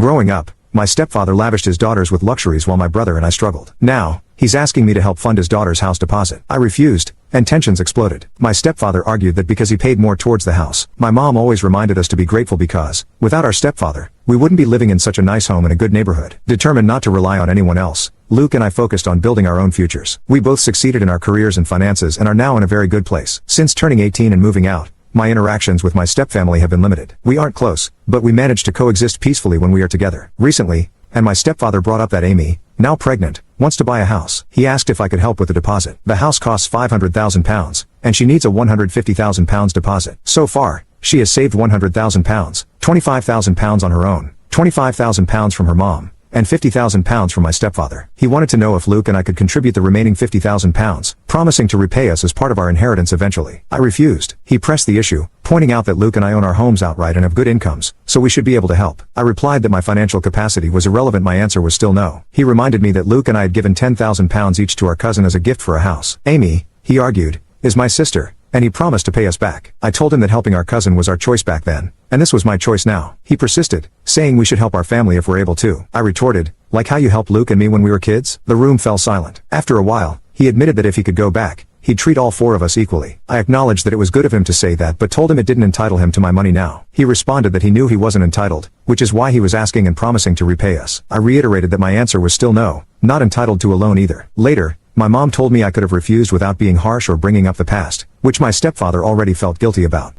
Growing up, my stepfather lavished his daughters with luxuries while my brother and I struggled. Now, he's asking me to help fund his daughter's house deposit. I refused, and tensions exploded. My stepfather argued that because he paid more towards the house. My mom always reminded us to be grateful because, without our stepfather, we wouldn't be living in such a nice home in a good neighborhood. Determined not to rely on anyone else, Luke and I focused on building our own futures. We both succeeded in our careers and finances and are now in a very good place. Since turning 18 and moving out, my interactions with my stepfamily have been limited. We aren't close, but we manage to coexist peacefully when we are together. Recently, and my stepfather brought up that Amy, now pregnant, wants to buy a house. He asked if I could help with the deposit. The house costs £500,000, and she needs a £150,000 deposit. So far, she has saved £100,000, £25,000 on her own, £25,000 from her mom, and £50,000 from my stepfather. He wanted to know if Luke and I could contribute the remaining £50,000, promising to repay us as part of our inheritance eventually. I refused. He pressed the issue, pointing out that Luke and I own our homes outright and have good incomes, so we should be able to help. I replied that my financial capacity was irrelevant. My answer was still no. He reminded me that Luke and I had given £10,000 each to our cousin as a gift for a house. Amy, he argued, is my sister, and he promised to pay us back. I told him that helping our cousin was our choice back then, and this was my choice now. He persisted, saying we should help our family if we're able to. I retorted, like how you helped Luke and me when we were kids? The room fell silent. After a while, he admitted that if he could go back, he'd treat all four of us equally. I acknowledged that it was good of him to say that but told him it didn't entitle him to my money now. He responded that he knew he wasn't entitled, which is why he was asking and promising to repay us. I reiterated that my answer was still no, not entitled to a loan either. Later, my mom told me I could have refused without being harsh or bringing up the past, which my stepfather already felt guilty about.